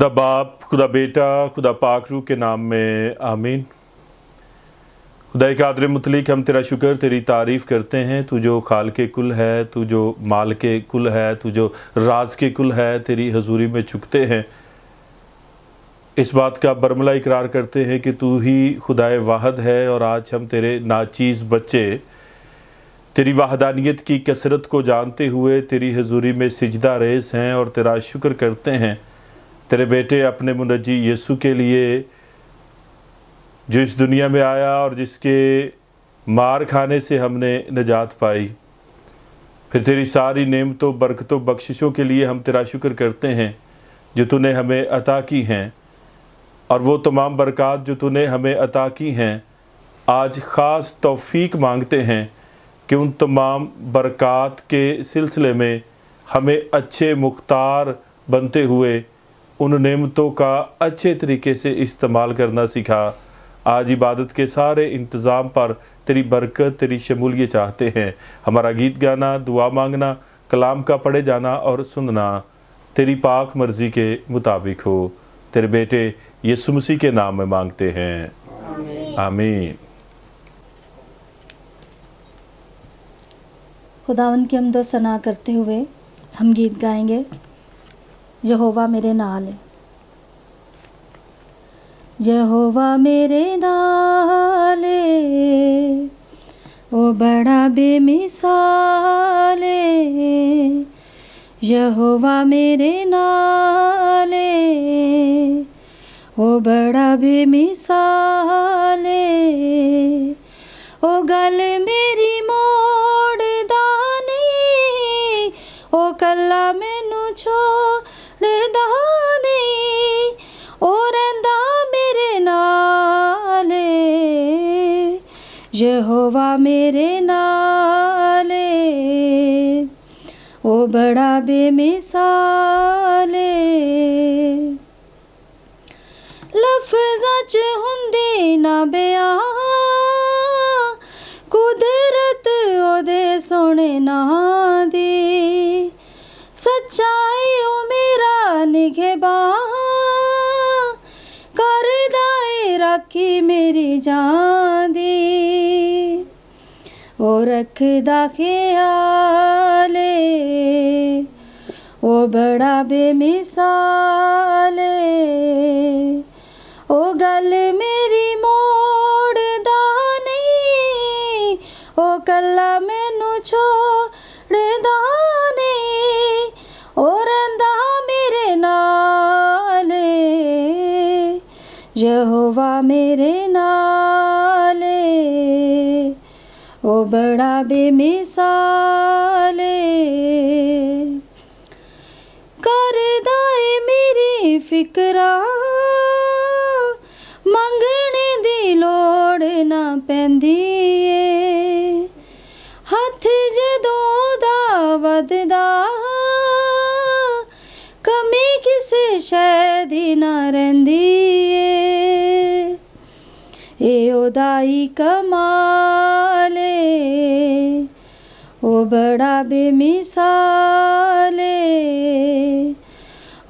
खुदा बाप, खुदा बेटा, खुदा पाक रूह के नाम में आमीन। खुदा कादिर मुतलिक, हम तेरा शुक्र तेरी तारीफ़ करते हैं। तू जो खाल के कुल है, तू जो माल के कुल है, तू जो राज के कुल है, तेरी हजूरी में झुकते हैं। इस बात का बरमला इकरार करते हैं कि तू ही खुदाए वाहद है, और आज हम तेरे नाचीज़ बच्चे तेरी वहदानियत की कसरत को जानते हुए तेरी हजूरी में सिजदा रेज़ हैं और तेरा शुक्र करते हैं तेरे बेटे अपने मुनज्जी यीशु के लिए, जो इस दुनिया में आया और जिसके मार खाने से हमने निजात पाई। फिर तेरी सारी नेमतों, बरकतों, बख्शिशों के लिए हम तेरा शुक्र करते हैं जो तूने हमें अता की हैं, और वो तमाम बरक़ात जो तूने हमें अता की हैं, आज ख़ास तौफ़ीक मांगते हैं कि उन तमाम बरक़ात के सिलसिले में हमें अच्छे मुख्तार बनते हुए उन नेमतों का अच्छे तरीके से इस्तेमाल करना सिखा। आज इबादत के सारे इंतज़ाम पर तेरी बरकत, तेरी शमूलियत चाहते हैं। हमारा गीत गाना, दुआ मांगना, कलाम का पढ़े जाना और सुनना तेरी पाक मर्ज़ी के मुताबिक हो। तेरे बेटे यीशु मसीह के नाम में मांगते हैं, आमीन। खुदावंद की हम्द व सना करते हुए हम गीत गाएंगे, यहोवा मेरे नाल है। यहोवा मेरे नाल है, ओ बड़ा बेमिसाल है। यहोवा मेरे नाल है, ओ बड़ा बेमिसाल है। ओ गल मेरी मोड़ दानी, ओ कल्ला मैनू छोड़दा नहीं, ओ रहिंदा मेरे नाल। यहोवा मेरे नाल, ओ बड़ा बेमिसाल। लफ्ज़ां च हुंदी ना बयां, कुदरत ओदे सोहणे नां दी। सच्चाई ओ मेरा निगहबान, करदा ए राखी मेरी जान दी। ओ रखदा ख्याल, ओ बड़ा बेमिसाल। ओ गल मेरी मोड़दा नहीं, ओ कल्ला मैनू छोड़दा नहीं, ओ रहिंदा मेरे नाल। यहोवा मेरे नाल, ओ बड़ा बेमिसाल। करदा ए मेरी फिकरां, मंगने दी लोड़ ना पैंदी ए। हथ जदों दा वधदा, कमी किसे शै दी ना रहिंदी ए। ए ओदा ही कमाल, ओ बड़ा बेमिसाल।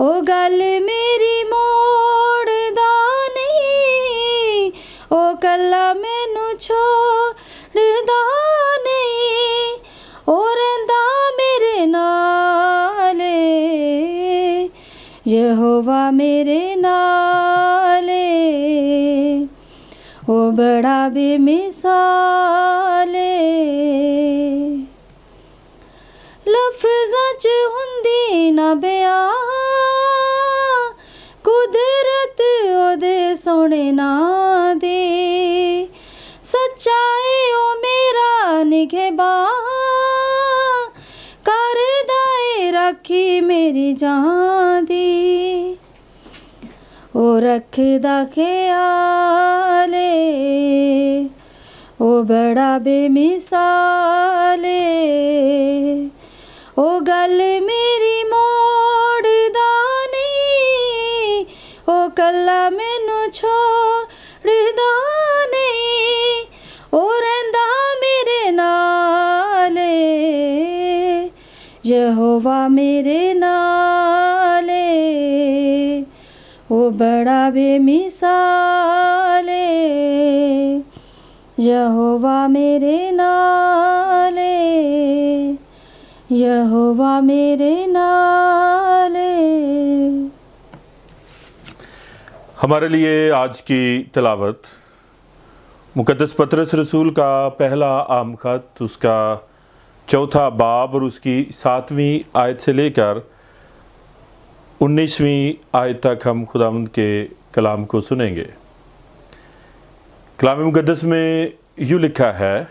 ओ गल मेरी मोड़दा नहीं, ओ कल्ला मैनू छोड़दा नहीं, ओ रहिंदा मेरे नाल। यहोवा मेरे नाल, ओ बड़ा बेमिसाल। लफ्ज़ां च हुंदी ना बयां, कुदरत ओदे सोहणे नां दी। सच्चाई ओ मेरा निगहबान, करदा ए राखी मेरी जान दी। ओ रखदा ख्याल, ओ बड़ा बेमिसाल। ओ गल मेरी मोड़दा नहीं, ओ कल्ला मैनू छोड़दा नहीं, ओ रहिंदा मेरे नाल। यहोवा मेरे नाल, وہ بڑا بے مثال ہے، یہوہ میرے نال ہے، یہوہ میرے نال ہے۔ ہمارے لیے آج کی تلاوت مقدس پطرس رسول کا پہلا عام خط، اس کا 4 باب اور اس کی 7ویں آیت سے لے کر 19ویں آیت تک ہم خداوند کے کلام کو سنیں گے۔ کلام مقدس میں یوں لکھا ہے،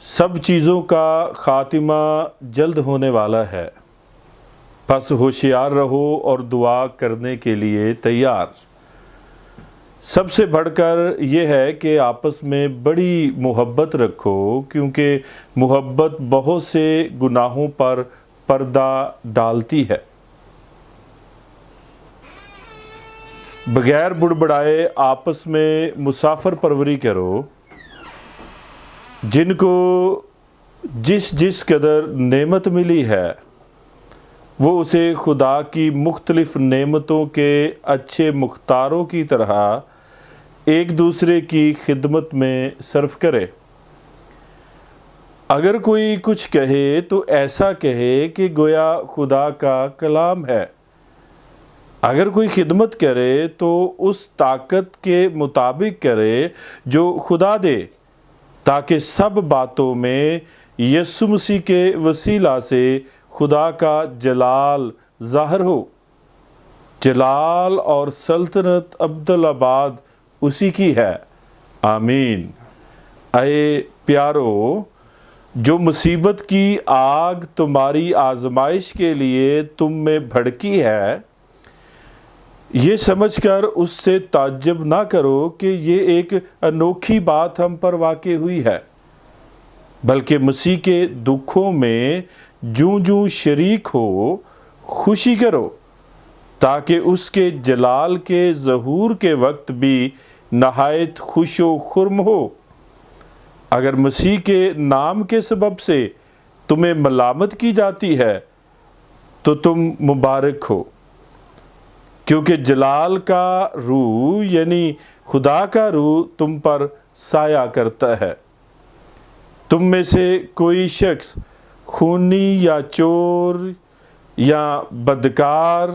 سب چیزوں کا خاتمہ جلد ہونے والا ہے، پس ہوشیار رہو اور دعا کرنے کے لیے تیار۔ سب سے بڑھ کر یہ ہے کہ آپس میں بڑی محبت رکھو، کیونکہ محبت بہت سے گناہوں پر پردہ ڈالتی ہے۔ بغیر بڑبڑائے آپس میں مسافر پروری کرو، جن کو جس قدر نعمت ملی ہے وہ اسے خدا کی مختلف نعمتوں کے اچھے مختاروں کی طرح ایک دوسرے کی خدمت میں صرف کرے۔ اگر کوئی کچھ کہے تو ایسا کہے کہ گویا خدا کا کلام ہے۔ اگر کوئی خدمت کرے تو اس طاقت کے مطابق کرے جو خدا دے، تاکہ سب باتوں میں یسوع مسیح کے وسیلہ سے خدا کا جلال ظاہر ہو۔ جلال اور سلطنت ابدالآباد اسی کی ہے، آمین۔ اے پیارو، جو مصیبت کی آگ تمہاری آزمائش کے لیے تم میں بھڑکی ہے، یہ سمجھ کر اس سے تعجب نہ کرو کہ یہ ایک انوکھی بات ہم پر واقع ہوئی ہے، بلکہ مسیح کے دکھوں میں جوں شریک ہو خوشی کرو، تاکہ اس کے جلال کے ظہور کے وقت بھی نہایت خوش و خرم ہو۔ اگر مسیح کے نام کے سبب سے تمہیں ملامت کی جاتی ہے تو تم مبارک ہو، کیونکہ جلال کا روح یعنی خدا کا روح تم پر سایہ کرتا ہے۔ تم میں سے کوئی شخص خونی یا چور یا بدکار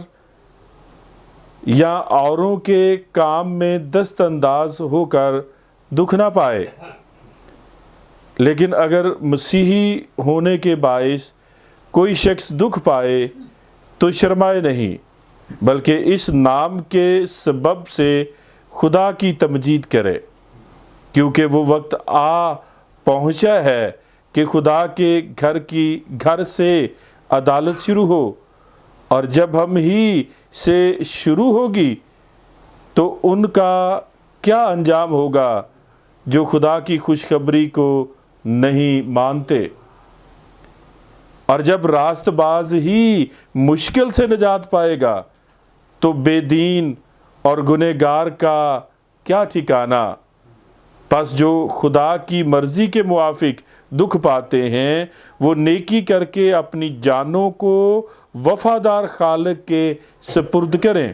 یا اوروں کے کام میں دست انداز ہو کر دکھ نہ پائے، لیکن اگر مسیحی ہونے کے باعث کوئی شخص دکھ پائے تو شرمائے نہیں، بلکہ اس نام کے سبب سے خدا کی تمجید کرے، کیونکہ وہ وقت آ پہنچا ہے کہ خدا کے گھر سے عدالت شروع ہو، اور جب ہم ہی سے شروع ہوگی تو ان کا کیا انجام ہوگا جو خدا کی خوشخبری کو نہیں مانتے۔ اور جب راست باز ہی مشکل سے نجات پائے گا تو بے دین اور گنہگار کا کیا ٹھکانہ۔ پس جو خدا کی مرضی کے موافق دکھ پاتے ہیں وہ نیکی کر کے اپنی جانوں کو وفادار خالق کے سپرد کریں۔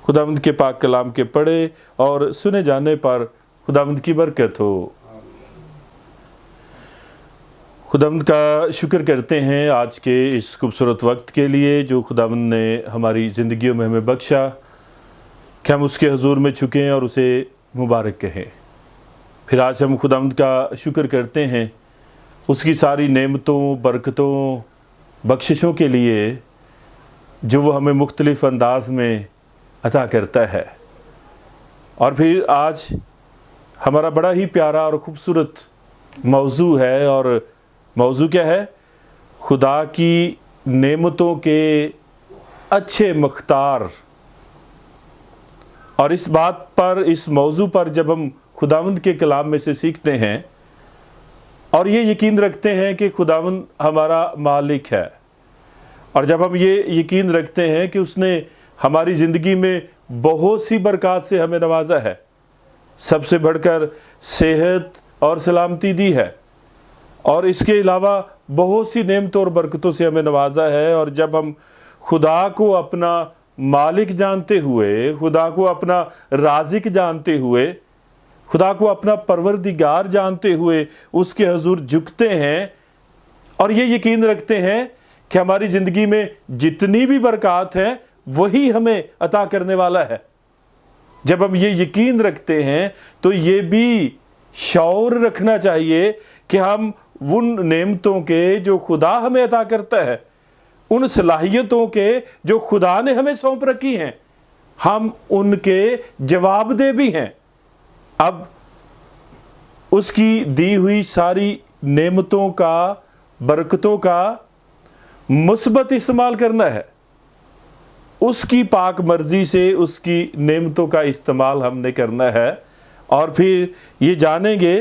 خداوند کے پاک کلام کے پڑھے اور سنے جانے پر خداوند کی برکت ہو۔ خداوند کا شکر کرتے ہیں آج کے اس خوبصورت وقت کے لیے جو خداوند نے ہماری زندگیوں میں ہمیں بخشا، کہ ہم اس کے حضور میں جھکیں اور اسے مبارک کہیں۔ پھر آج ہم خداوند کا شکر کرتے ہیں اس کی ساری نعمتوں، برکتوں، بخششوں کے لیے جو وہ ہمیں مختلف انداز میں عطا کرتا ہے۔ اور پھر آج ہمارا بڑا ہی پیارا اور خوبصورت موضوع ہے، اور موضوع کیا ہے؟ خدا کی نعمتوں کے اچھے مختار۔ اور اس بات پر، اس موضوع پر جب ہم خداوند کے کلام میں سے سیکھتے ہیں اور یہ یقین رکھتے ہیں کہ خداوند ہمارا مالک ہے، اور جب ہم یہ یقین رکھتے ہیں کہ اس نے ہماری زندگی میں بہت سی برکات سے ہمیں نوازا ہے، سب سے بڑھ کر صحت اور سلامتی دی ہے، اور اس کے علاوہ بہت سی نعمتوں اور برکتوں سے ہمیں نوازا ہے، اور جب ہم خدا کو اپنا मालिक जानते हुए, खुदा को अपना राज़िक जानते हुए, खुदा को अपना परवरदिगार जानते हुए उसके हुजूर झुकते हैं और ये यकीन रखते हैं कि हमारी ज़िंदगी में जितनी भी बरक़ात हैं वही हमें अता करने वाला है। जब हम ये यकीन रखते हैं तो ये भी शऊर रखना चाहिए कि हम उन नेमतों के जो खुदा हमें अता करता है, उन सलाहियतों के जो खुदा ने हमें सौंप रखी हैं, हम उनके जवाबदेह भी हैं। अब उसकी दी हुई सारी नेमतों का, बरकतों का मुस्बत इस्तेमाल करना है। उसकी पाक मर्जी से उसकी नेमतों का इस्तेमाल हमने करना है। और फिर ये जानेंगे,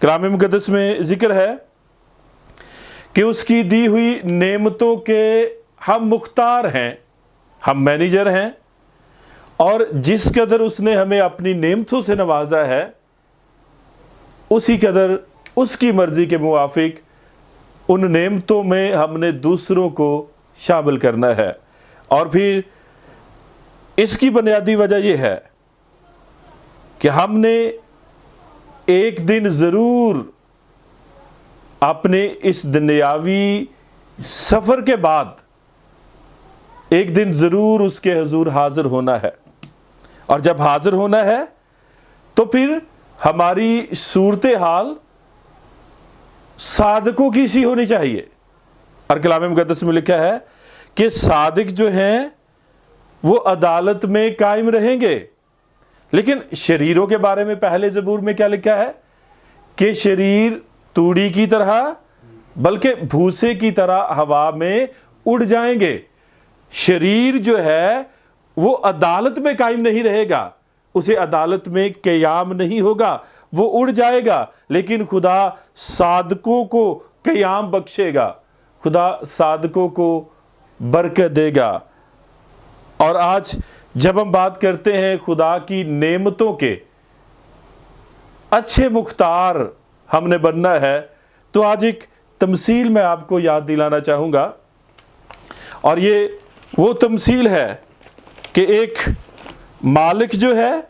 कलाम मुक़द्दस में ज़िक्र है कि उसकी दी हुई नेमतों के हम मुख्तार हैं, हम मैनेजर हैं, और जिस कदर उसने हमें अपनी नेमतों से नवाजा है उसी कदर उसकी मर्जी के मुवाफिक उन नेमतों में हमने दूसरों को शामिल करना है। और फिर इसकी बुनियादी वजह यह है कि हमने एक दिन ज़रूर अपने इस दुनियावी सफ़र के बाद एक दिन ज़रूर उसके हुजूर हाज़िर होना है। और जब हाज़िर होना है तो फिर हमारी सूरत हाल सादकों की सी होनी चाहिए। और कलाम मुक़द्दस में लिखा है कि सादिक जो हैं वो अदालत में कायम रहेंगे। लेकिन शरीरों के बारे में पहले ज़बूर में क्या लिखा है कि शरीर तूड़ी की तरह बल्कि भूसे की तरह हवा में उड़ जाएंगे। शरीर जो है वो अदालत में कायम नहीं रहेगा, उसे अदालत में क़याम नहीं होगा, वो उड़ जाएगा। लेकिन खुदा सादकों को क़याम बख्शेगा, खुदा सादकों को बरकत देगा। और आज जब हम बात करते हैं खुदा की नेमतों के अच्छे मुख्तार हमने बनना है, तो आज एक तमसील मैं आपको याद दिलाना चाहूँगा। और ये वो तमसील है कि एक मालिक जो है,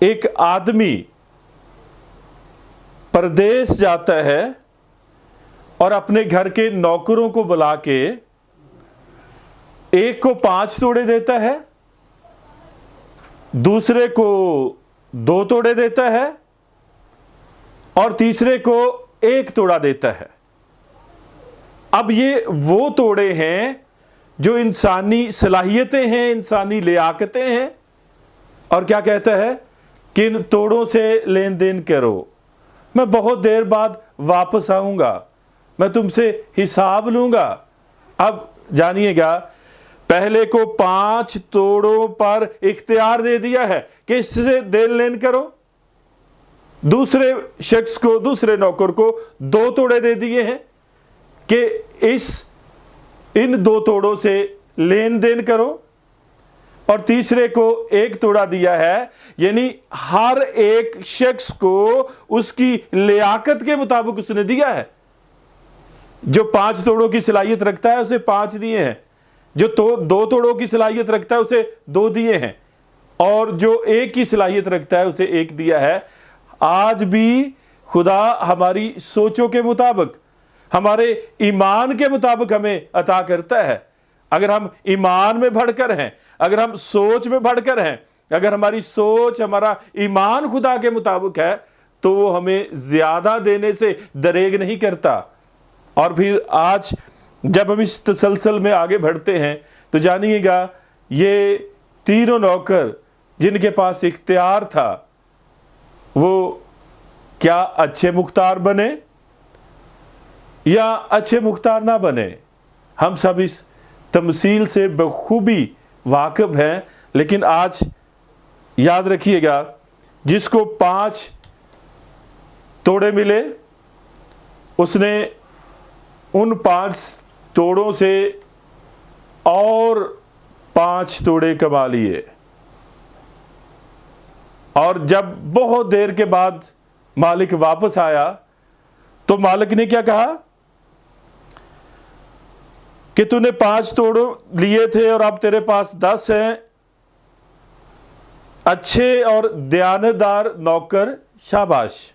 एक आदमी परदेश जाता है और अपने घर के नौकरों को बुला के एक को 5 तोड़े देता है, दूसरे को 2 तोड़े देता है और तीसरे को 1 तोड़ा देता है। अब ये वो तोड़े हैं जो इंसानी सलाहियतें हैं, इंसानी लियाकतें हैं। और क्या कहता है कि इन तोड़ों से लेन देन करो, मैं बहुत देर बाद वापस आऊँगा, मैं तुमसे हिसाब लूँगा। अब जानिएगा, पहले को 5 तोड़ों पर इख्तियार दे दिया है कि इससे देन लेन करो, दूसरे शख्स को, दूसरे नौकर को 2 तोड़े दे दिए हैं कि इन 2 तोड़ों से लेन देन करो, और तीसरे को 1 तोड़ा दिया है। यानी हर एक शख्स को उसकी लियाकत के मुताबिक उसने दिया है। जो 5 तोड़ों की सलाहियत रखता है उसे 5 दिए हैं, जो 2 तोड़ों की सलाहियत रखता है उसे 2 दिए हैं, और जो 1 की सलाहियत रखता है उसे 1 दिया है। आज भी खुदा हमारी सोचों के मुताबिक, हमारे ईमान के मुताबिक हमें अता करता है। अगर हम ईमान में बढ़कर हैं, अगर हम सोच में बढ़कर हैं, अगर हमारी सोच, हमारा ईमान खुदा के मुताबिक है, तो वो हमें ज़्यादा देने से दरेग नहीं करता। और फिर आज जब हम इस तसलसल में आगे बढ़ते हैं तो जानिएगा, ये तीनों नौकर जिनके पास इख्तियार था, वो क्या अच्छे मुख्तार बने या अच्छे मुख्तार ना बने। हम सब इस तमसील से बखूबी वाकिफ हैं। लेकिन आज याद रखिएगा, जिसको 5 तोड़े मिले उसने उन 5 तोड़ों से और 5 तोड़े कमा लिए। और जब बहुत देर के बाद मालिक वापस आया तो मालिक ने क्या कहा कि तूने 5 तोड़े लिए थे और अब तेरे पास 10 हैं, अच्छे और दयानतदार नौकर, शाबाश।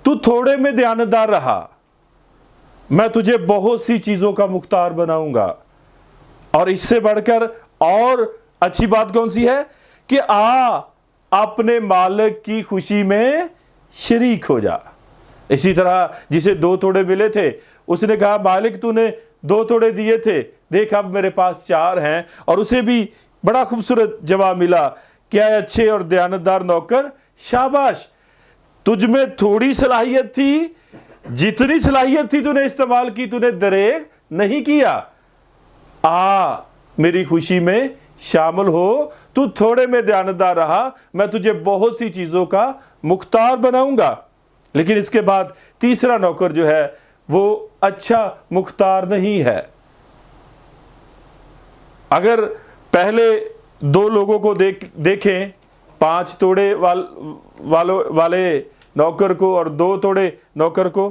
तू थोड़े में दयानतदार रहा, मैं तुझे बहुत सी चीजों का मुख्तार बनाऊंगा। और इससे बढ़कर और अच्छी बात कौन सी है कि अपने मालिक की खुशी में शरीक हो जा। इसी तरह जिसे 2 तोड़े मिले थे, उसने कहा मालिक तूने 2 तोड़े दिए थे, देख अब मेरे पास 4 हैं। और उसे भी बड़ा खूबसूरत जवाब मिला, क्या अच्छे और दयानतदार नौकर, शाबाश। तुझ में थोड़ी सलाहियत थी, जितनी सलाहियत थी तूने इस्तेमाल की, तूने दरेग नहीं किया। मेरी खुशी में शामिल हो, तू थोड़े में दयानतदार रहा, मैं तुझे बहुत सी चीजों का मुख्तार बनाऊंगा। लेकिन इसके बाद तीसरा नौकर जो है वो अच्छा मुख्तार नहीं है। अगर पहले 2 लोगों को देखें, 5 तोड़े वाले नौकर को और 2 तोड़े नौकर को,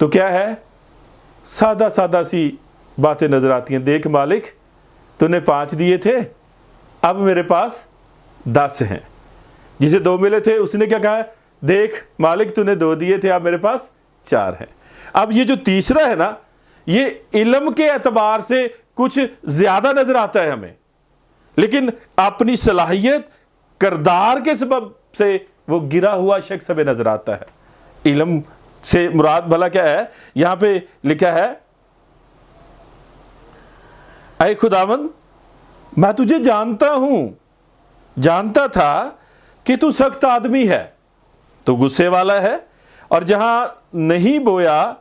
तो क्या है, सादा सादा सी बातें नजर आती हैं। देख मालिक तूने 5 दिए थे, अब मेरे पास 10 हैं। जिसे 2 मिले थे उसने क्या कहा, देख मालिक तूने 2 दिए थे, अब मेरे पास 4 हैं। अब ये जो तीसरा है ना, ये इल्म के एतबार से कुछ ज्यादा नजर आता है हमें, लेकिन अपनी सलाहियत किरदार के सबब से वो गिरा हुआ शख्स हमें नजर आता है। इल्म से मुराद भला क्या है, यहां पे लिखा है, ऐ खुदावंद मैं तुझे जानता हूं, जानता था कि तू सख्त आदमी है, तू गुस्से वाला है और जहां नहीं बोया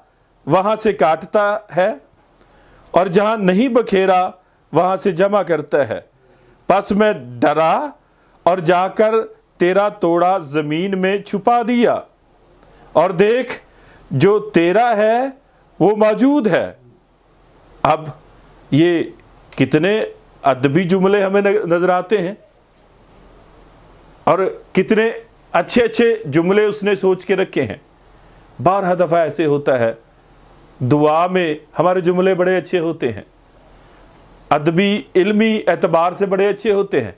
वहां से काटता है और जहां नहीं बखेरा वहां से जमा करता है। बस मैं डरा और जाकर तेरा तोड़ा जमीन में छुपा दिया, और देख जो तेरा है वो मौजूद है। अब ये कितने अदबी जुमले हमें नजर आते हैं और कितने अच्छे अच्छे जुमले उसने सोच के रखे हैं। 12 दफा ऐसे होता है, दुआ में हमारे जुमले बड़े अच्छे होते हैं, अदबी इल्मी एतबार से बड़े अच्छे होते हैं,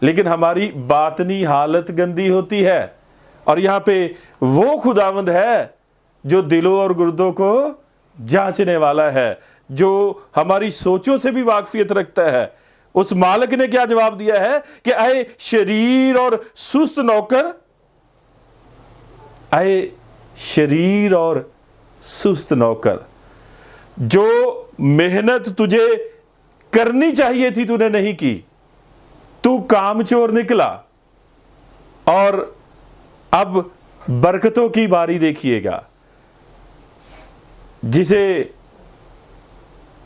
लेकिन हमारी बातनी हालत गंदी होती है। और यहाँ पे वो खुदावंद है जो दिलों और गुर्दों को जांचने वाला है, जो हमारी सोचों से भी वाकफियत रखता है। उस मालिक ने क्या जवाब दिया है कि ऐ शरीर और सुस्त नौकर, ऐ शरीर और सुस्त नौकर, जो मेहनत तुझे करनी चाहिए थी तूने नहीं की, तू कामचोर निकला। और अब बरकतों की बारी देखिएगा। जिसे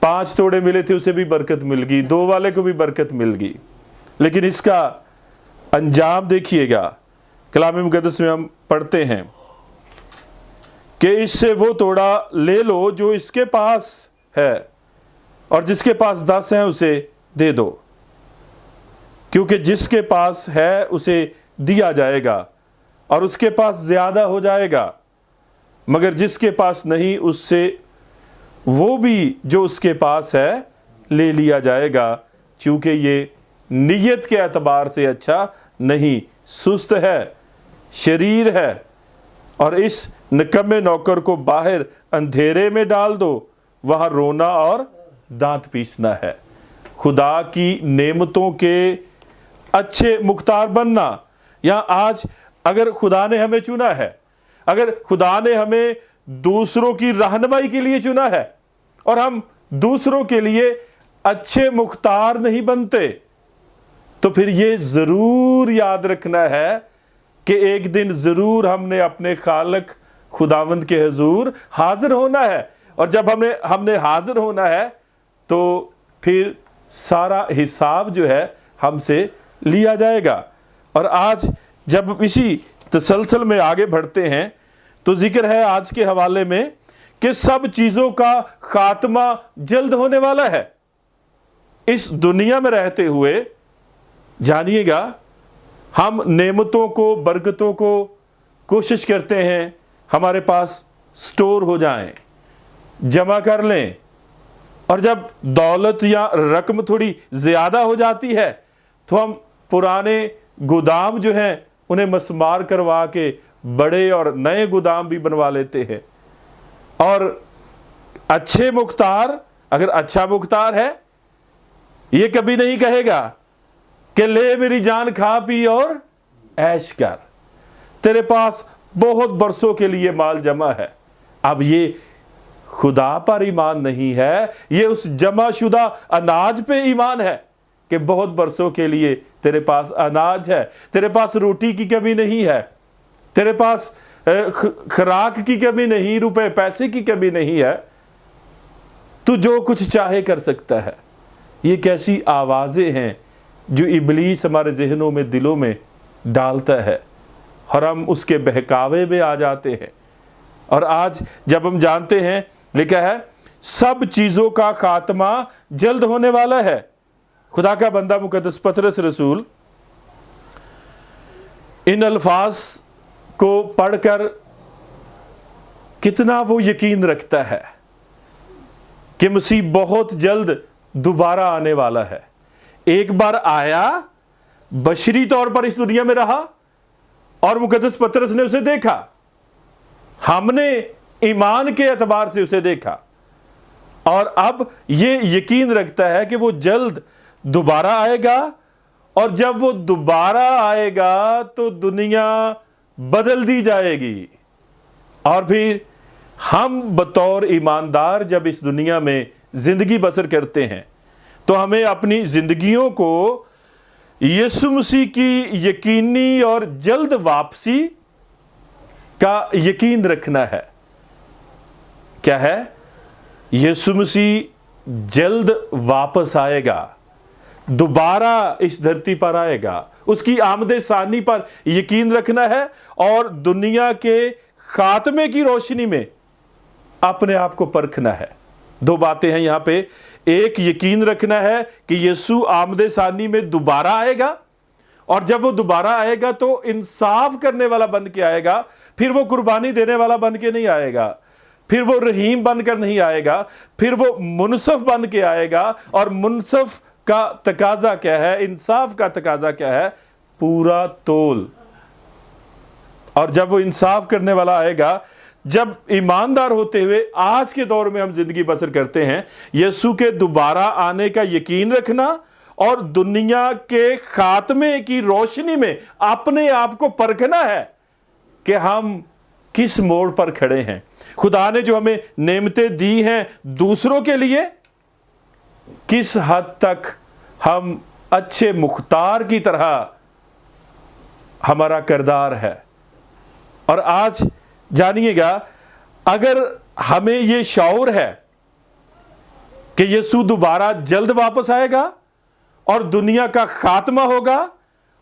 5 तोड़े मिले थे उसे भी बरकत मिल गई, 2 वाले को भी बरकत मिल गई, लेकिन इसका अंजाम देखिएगा। कलाम मुकद्दस में हम पढ़ते हैं कि इससे वो तोड़ा ले लो जो इसके पास है, और जिसके पास 10 हैं उसे दे दो, क्योंकि जिसके पास है उसे दिया जाएगा और उसके पास ज्यादा हो जाएगा, मगर जिसके पास नहीं उससे वो भी जो उसके पास है ले लिया जाएगा, क्योंकि ये नियत के एतबार से अच्छा नहीं, सुस्त है, शरीर है। और इस निकम्मे नौकर को बाहर अंधेरे में डाल दो, वहां रोना और दांत पीसना है। खुदा की नेमतों के अच्छे मुख्तार बनना। या आज अगर खुदा ने हमें चुना है, अगर खुदा ने हमें दूसरों की रहनुमाई के लिए चुना है और हम दूसरों के लिए अच्छे मुख्तार नहीं बनते, तो फिर ये जरूर याद रखना है कि एक दिन जरूर हमने अपने खालिक खुदावंद के हुजूर हाजिर होना है। और जब हमने हाजिर होना है तो फिर सारा हिसाब जो है हमसे लिया जाएगा। और आज जब इसी तसलसल में आगे बढ़ते हैं तो जिक्र है आज के हवाले में कि सब चीजों का खात्मा जल्द होने वाला है। इस दुनिया में रहते हुए जानिएगा, हम नेमतों को, बरकतों को कोशिश करते हैं हमारे पास स्टोर हो जाएं, जमा कर लें, اور جب دولت یا رقم تھوڑی زیادہ ہو جاتی ہے تو ہم پرانے گودام جو ہیں انہیں مسمار کروا کے بڑے اور نئے گودام بھی بنوا لیتے ہیں. اور اچھے مختار، اگر اچھا مختار ہے، یہ کبھی نہیں کہے گا کہ لے میری جان کھا پی اور عیش کر، تیرے پاس بہت برسوں کے لیے مال جمع ہے. اب یہ خدا پر ایمان نہیں ہے، یہ اس جمع شدہ اناج پہ ایمان ہے کہ بہت برسوں کے لیے تیرے پاس اناج ہے، تیرے پاس روٹی کی کمی نہیں ہے، تیرے پاس خوراک کی کمی نہیں، روپے پیسے کی کمی نہیں ہے، تو جو کچھ چاہے کر سکتا ہے. یہ کیسی آوازیں ہیں جو ابلیس ہمارے ذہنوں میں، دلوں میں ڈالتا ہے اور ہم اس کے بہکاوے میں آ جاتے ہیں. اور آج جب ہم جانتے ہیں، لکھا ہے سب چیزوں کا خاتمہ جلد ہونے والا ہے. خدا کا بندہ مقدس پطرس رسول ان الفاظ کو پڑھ کر کتنا وہ یقین رکھتا ہے کہ مسیح بہت جلد دوبارہ آنے والا ہے. ایک بار آیا، بشری طور پر اس دنیا میں رہا، اور مقدس پطرس نے اسے دیکھا، ہم نے ایمان کے اعتبار سے اسے دیکھا، اور اب یہ یقین رکھتا ہے کہ وہ جلد دوبارہ آئے گا، اور جب وہ دوبارہ آئے گا تو دنیا بدل دی جائے گی. اور پھر ہم بطور ایماندار جب اس دنیا میں زندگی بسر کرتے ہیں تو ہمیں اپنی زندگیوں کو یسوع مسیح کی یقینی اور جلد واپسی کا یقین رکھنا ہے. کیا ہے؟ یسوع مسیح جلد واپس آئے گا، دوبارہ اس دھرتی پر آئے گا. اس کی آمد ثانی پر یقین رکھنا ہے اور دنیا کے خاتمے کی روشنی میں اپنے آپ کو پرکھنا ہے. دو باتیں ہیں یہاں پہ. ایک، یقین رکھنا ہے کہ یسوع آمد ثانی میں دوبارہ آئے گا، اور جب وہ دوبارہ آئے گا تو انصاف کرنے والا بن کے آئے گا. پھر وہ قربانی دینے والا بن کے نہیں آئے گا، پھر وہ رحیم بن کر نہیں آئے گا، پھر وہ منصف بن کے آئے گا. اور منصف کا تقاضا کیا ہے؟ انصاف کا تقاضا کیا ہے؟ پورا تول. اور جب وہ انصاف کرنے والا آئے گا، جب ایماندار ہوتے ہوئے آج کے دور میں ہم زندگی بسر کرتے ہیں، یسوع کے دوبارہ آنے کا یقین رکھنا اور دنیا کے خاتمے کی روشنی میں اپنے آپ کو پرکھنا ہے کہ ہم کس موڑ پر کھڑے ہیں. خدا نے جو ہمیں نعمتیں دی ہیں دوسروں کے لیے، کس حد تک ہم اچھے مختار کی طرح ہمارا کردار ہے. اور آج جانیے گا، اگر ہمیں یہ شعور ہے کہ یسوع دوبارہ جلد واپس آئے گا اور دنیا کا خاتمہ ہوگا،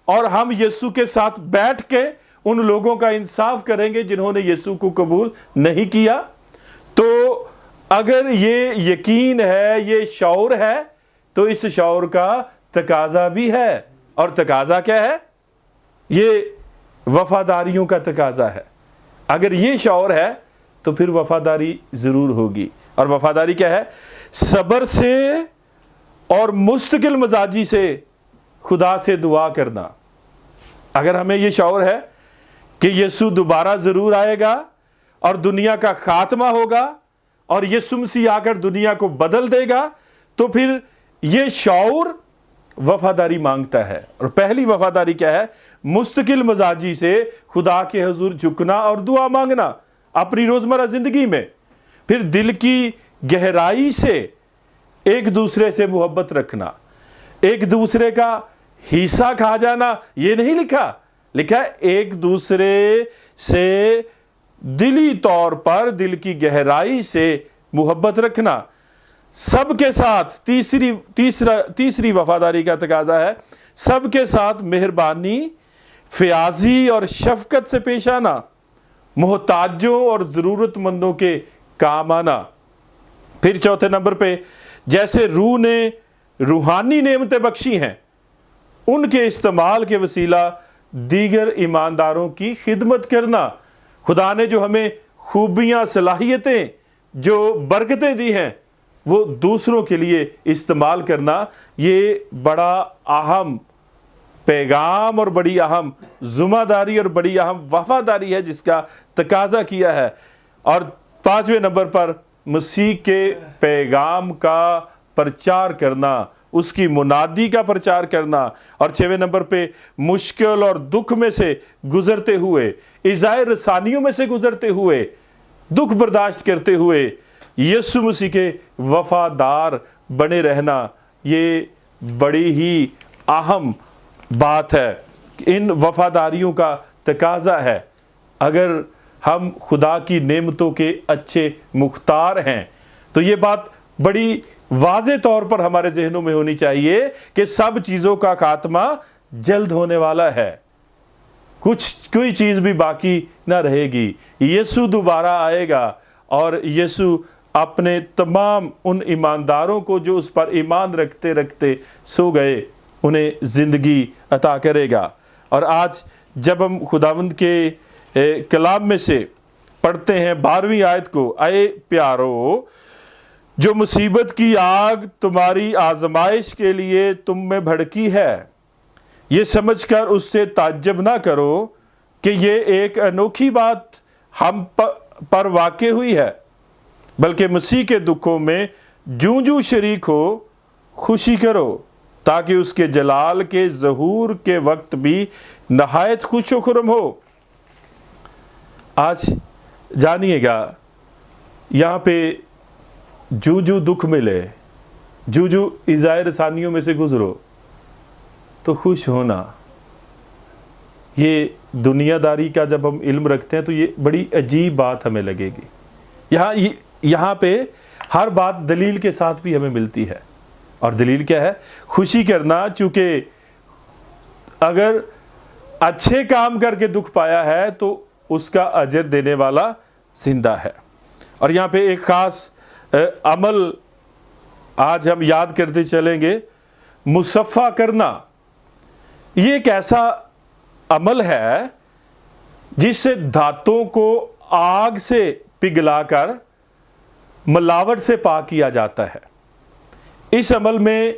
اور ہم یسوع کے ساتھ بیٹھ کے ان لوگوں کا انصاف کریں گے جنہوں نے یسوع کو قبول نہیں کیا، تو اگر یہ یقین ہے، یہ شعور ہے، تو اس شعور کا تقاضا بھی ہے. اور تقاضا کیا ہے؟ یہ وفاداریوں کا تقاضا ہے. اگر یہ شعور ہے تو پھر وفاداری ضرور ہوگی. اور وفاداری کیا ہے؟ صبر سے اور مستقل مزاجی سے خدا سے دعا کرنا. اگر ہمیں یہ شعور ہے کہ یسوع دوبارہ ضرور آئے گا اور دنیا کا خاتمہ ہوگا اور یسوع مسیح آ کر دنیا کو بدل دے گا، تو پھر یہ شعور وفاداری مانگتا ہے. اور پہلی وفاداری کیا ہے؟ مستقل مزاجی سے خدا کے حضور جھکنا اور دعا مانگنا اپنی روزمرہ زندگی میں. پھر دل کی گہرائی سے ایک دوسرے سے محبت رکھنا، ایک دوسرے کا حصہ کھا جانا. یہ نہیں لکھا ہے ایک دوسرے سے دلی طور پر، دل کی گہرائی سے محبت رکھنا. سب کے ساتھ تیسری وفاداری کا تقاضا ہے، سب کے ساتھ مہربانی، فیاضی اور شفقت سے پیش آنا، محتاجوں اور ضرورت مندوں کے کام آنا. پھر چوتھے نمبر پہ، جیسے روح نے روحانی نعمتیں بخشی ہیں ان کے استعمال کے وسیلہ دیگر ایمانداروں کی خدمت کرنا. خدا نے جو ہمیں خوبیاں، صلاحیتیں، جو برکتیں دی ہیں، وہ دوسروں کے لیے استعمال کرنا، یہ بڑا اہم پیغام اور بڑی اہم ذمہ داری اور بڑی اہم وفاداری ہے جس کا تقاضا کیا ہے۔ اور 5ویں نمبر پر مسیح کے پیغام کا پرچار کرنا، اس کی منادی کا پرچار کرنا۔ اور 6ویں نمبر پہ مشکل اور دکھ میں سے گزرتے ہوئے، ایذائے رسانیوں میں سے گزرتے ہوئے، دکھ برداشت کرتے ہوئے یسوع مسیح کے وفادار بنے رہنا، یہ بڑی ہی اہم بات ہے۔ ان وفاداریوں کا تقاضا ہے۔ اگر ہم خدا کی نعمتوں کے اچھے مختار ہیں تو یہ بات بڑی واضح طور پر ہمارے ذہنوں میں ہونی چاہیے کہ سب چیزوں کا خاتمہ جلد ہونے والا ہے، کوئی چیز بھی باقی نہ رہے گی۔ یسوع دوبارہ آئے گا اور یسوع اپنے تمام ان ایمانداروں کو جو اس پر ایمان رکھتے رکھتے سو گئے، انہیں زندگی عطا کرے گا۔ اور آج جب ہم خداوند کے کلام میں سے پڑھتے ہیں 12ویں آیت کو، اے پیارو، جو مصیبت کی آگ تمہاری آزمائش کے لیے تم میں بھڑکی ہے، یہ سمجھ کر اس سے تعجب نہ کرو کہ یہ ایک انوکھی بات ہم پر واقع ہوئی ہے، بلکہ مسیح کے دکھوں میں جوں جوں شریک ہو خوشی کرو، تاکہ اس کے جلال کے ظہور کے وقت بھی نہایت خوش و خرم ہو۔ آج جانیے گا، یہاں پہ جو جو دکھ ملے، جو جو ایذائے رسانیوں میں سے گزرو تو خوش ہونا۔ یہ دنیا داری کا جب ہم علم رکھتے ہیں تو یہ بڑی عجیب بات ہمیں لگے گی۔ یہاں پہ ہر بات دلیل کے ساتھ بھی ہمیں ملتی ہے، اور دلیل کیا ہے؟ خوشی کرنا، چونکہ اگر اچھے کام کر کے دکھ پایا ہے تو اس کا اجر دینے والا زندہ ہے۔ اور یہاں پہ ایک خاص عمل آج ہم یاد کرتے چلیں گے، مصفح کرنا۔ یہ ایک ایسا عمل ہے جس سے دھاتوں کو آگ سے پگھلا کر ملاوٹ سے پاک کیا جاتا ہے۔ اس عمل میں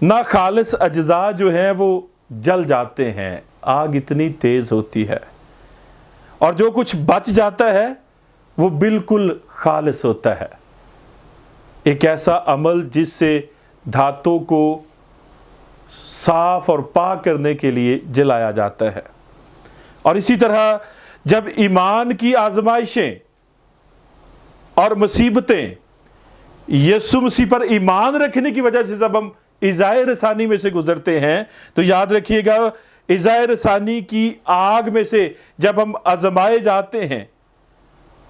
ناخالص اجزاء جو ہیں وہ جل جاتے ہیں، آگ اتنی تیز ہوتی ہے، اور جو کچھ بچ جاتا ہے وہ بالکل خالص ہوتا ہے۔ ایک ایسا عمل جس سے دھاتوں کو صاف اور پاک کرنے کے لیے جلایا جاتا ہے۔ اور اسی طرح جب ایمان کی آزمائشیں اور مصیبتیں یسوع مسیح پر ایمان رکھنے کی وجہ سے جب ہم ایذائے رسانی میں سے گزرتے ہیں تو یاد رکھیے گا، ایذائے رسانی کی آگ میں سے جب ہم آزمائے جاتے ہیں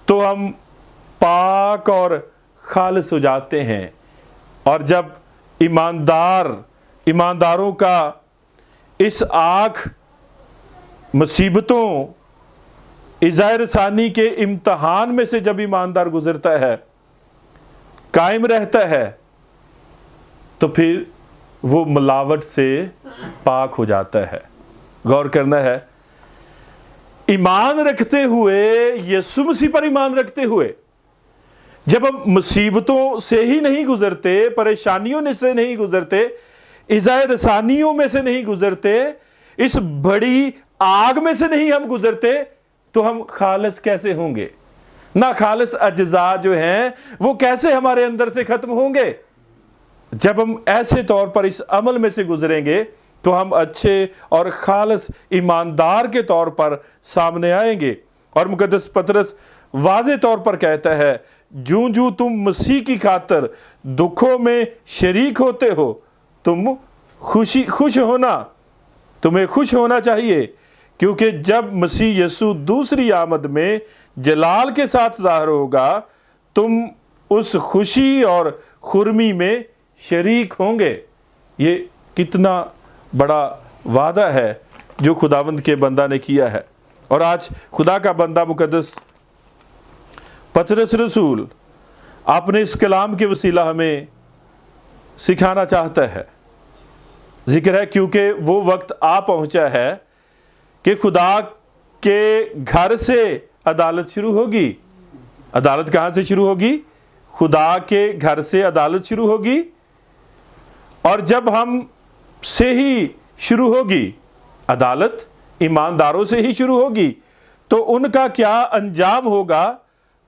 تو ہم پاک اور خالص ہو جاتے ہیں۔ اور جب ایمانداروں کا اس آگ، مصیبتوں، ایذائے رسانی کے امتحان میں سے جب ایماندار گزرتا ہے، قائم رہتا ہے، تو پھر وہ ملاوٹ سے پاک ہو جاتا ہے۔ غور کرنا ہے، ایمان رکھتے ہوئے، یسوع مسیح پر ایمان رکھتے ہوئے جب ہم مصیبتوں سے ہی نہیں گزرتے، پریشانیوں سے نہیں گزرتے، ایذائے رسانیوں میں سے نہیں گزرتے، اس بڑی آگ میں سے نہیں ہم گزرتے، تو ہم خالص کیسے ہوں گے؟ ناخالص اجزاء جو ہیں وہ کیسے ہمارے اندر سے ختم ہوں گے؟ جب ہم ایسے طور پر اس عمل میں سے گزریں گے تو ہم اچھے اور خالص ایماندار کے طور پر سامنے آئیں گے۔ اور مقدس پطرس واضح طور پر کہتا ہے، جوں جوں تم مسیح کی خاطر دکھوں میں شریک ہوتے ہو، تمہیں خوش ہونا چاہیے، کیونکہ جب مسیح یسوع دوسری آمد میں جلال کے ساتھ ظاہر ہوگا، تم اس خوشی اور خرمی میں شریک ہوں گے۔ یہ کتنا بڑا وعدہ ہے جو خداوند کے بندہ نے کیا ہے۔ اور آج خدا کا بندہ مقدس پطرس رسول اپنے اس کلام کے وسیلہ ہمیں سکھانا چاہتا ہے۔ ذکر ہے کیونکہ وہ وقت آ پہنچا ہے کہ خدا کے گھر سے عدالت شروع ہوگی۔ عدالت کہاں سے شروع ہوگی؟ खुदा के घर से अदालत शुरू होगी, और जब हम से ही शुरू होगी अदालत, ईमानदारों से ही शुरू होगी, तो उनका क्या अंजाम होगा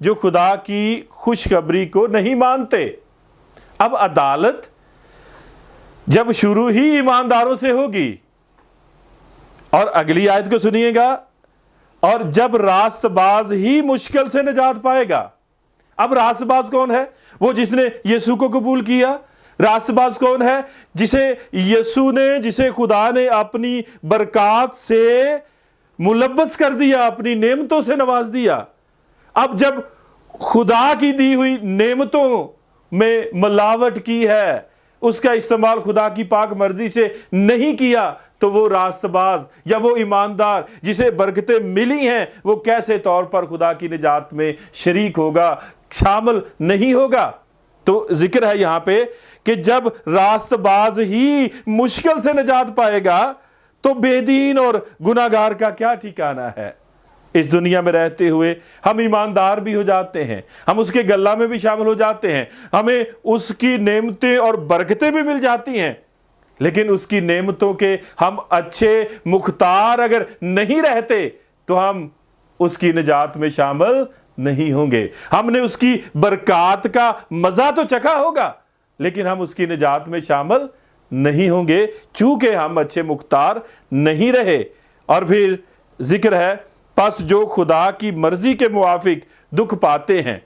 जो खुदा की खुशखबरी को नहीं मानते। अब अदालत जब शुरू ही ईमानदारों से होगी, और अगली आयत को सुनिएगा, और जब रास्तबाज ही मुश्किल से निजात पाएगा। अब रास्तबाज कौन है? वो जिसने यीशु को कबूल किया। रास्तबाज कौन है? जिसे यीशु ने, जिसे खुदा ने अपनी बरकत से मुलब्बस कर दिया, अपनी नेमतों से नवाज दिया। अब जब खुदा की दी हुई नेमतों में मिलावट की है, उसका इस्तेमाल खुदा की पाक मर्जी से नहीं किया, तो वो रास्तबाज या वो ईमानदार जिसे बरकतें मिली हैं, वो कैसे तौर पर खुदा की निजात में शरीक होगा, शामिल नहीं होगा। तो जिक्र है यहां पे कि जब रास्तबाज ही मुश्किल से निजात पाएगा, तो बेदीन और गुनाहगार का क्या ठिकाना है। इस दुनिया में रहते हुए हम ईमानदार भी हो जाते हैं, हम उसके गल्ला में भी शामिल हो जाते हैं, हमें उसकी नेमतें और बरकतें भी मिल जाती हैं, लेकिन उसकी नेमतों के हम अच्छे मुख्तार अगर नहीं रहते, तो हम उसकी निजात में शामिल नहीं होंगे। हमने उसकी बरकत का मजा तो चखा होगा, लेकिन हम उसकी निजात में शामिल नहीं होंगे, चूंकि हम अच्छे मुख्तार नहीं रहे। और फिर जिक्र है, बस जो खुदा की मर्जी के मुआफिक दुख पाते हैं,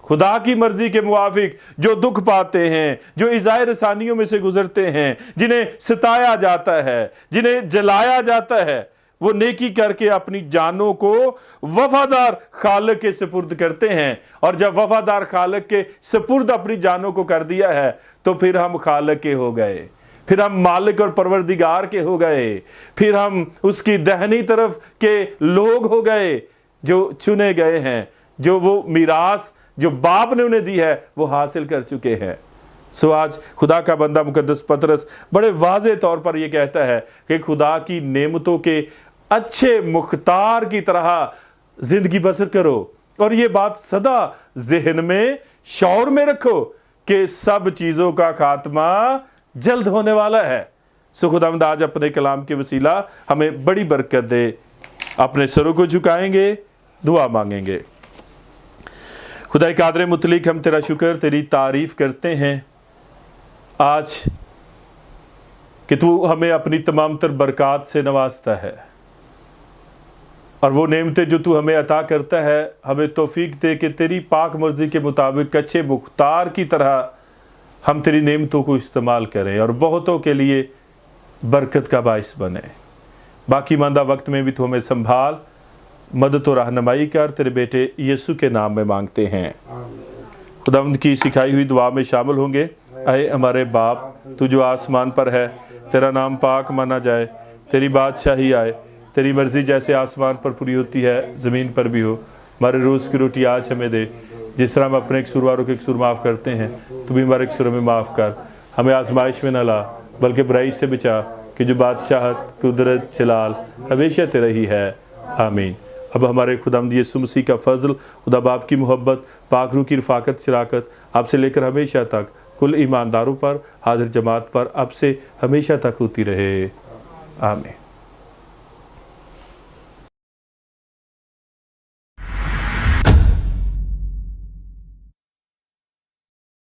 खुदा की मर्जी के मुआफिक जो दुख पाते हैं, जो इज़ाए रसानियों में से गुजरते हैं, जिन्हें सताया जाता है, जिन्हें जलाया जाता है, वो नेकी करके अपनी जानों को वफादार खालिक के सपुर्द करते हैं। और जब वफादार खालिक के सपुर्द अपनी जानों को कर दिया है, तो फिर हम खालिक के हो गए, फिर हम मालिक और परवरदिगार के हो गए, फिर हम उसकी दहनी तरफ के लोग हो गए, जो चुने गए हैं, जो वो मीरास जो बाप ने उन्हें दी है वो हासिल कर चुके हैं। सो आज खुदा का बंदा मुकद्दस पतरस बड़े वाज़े तौर पर यह कहता है कि खुदा की नेमतों के अच्छे मुख्तार की तरह जिंदगी बसर करो, और ये बात सदा जहन में शौर में रखो कि सब चीज़ों का खात्मा जल्द होने वाला है। सो खुदावंद आज अपने कलाम के वसीला हमें बड़ी बरकत दे। अपने सरों को झुकाएंगे, दुआ मांगेंगे। खुदाए कादर मुतलिक, हम तेरा शुक्र, तेरी तारीफ करते हैं आज कि तू हमें अपनी तमाम तर बरकत से नवाजता है, और वो नेमतें जो तू हमें अता करता है, हमें तौफीक दे कि तेरी पाक मर्जी के मुताबिक अच्छे मुख्तार की तरह हम तेरी नेमतों को इस्तेमाल करें और बहुतों के लिए बरकत का बाइस बने। बाकी मांदा वक्त में भी तू हमें संभाल, मदद और रहनुमाई कर। तेरे बेटे यीशु के नाम में मांगते हैं। खुदावंद की सिखाई हुई दुआ में शामिल होंगे। ऐ हमारे बाप, तू जो आसमान पर है, तेरा नाम पाक माना जाए, तेरी बादशाही आए, तेरी मर्जी जैसे आसमान पर पूरी होती है ज़मीन पर भी हो। हमारे रोज़ की रोटी आज हमें दे, जिस तरह हम अपने कसूरवारों के कसूर माफ़ करते हैं, तू भी हमारे कसूरों में माफ़ कर। हमें आजमाइश में न ला, बल्कि बुराई से बचा, कि जो बादशाहत, कुदरत, जलाल हमेशा तेरा ही है। आमीन। अब हमारे खुदावंद यीशु मसीह का फजल, खुदा बाप की मोहब्बत, पाक रूह की रफ़ाकत, शराकत आपसे लेकर हमेशा तक कुल ईमानदारों पर, हाजिर जमात पर अब से हमेशा तक होती रहे। आमीन।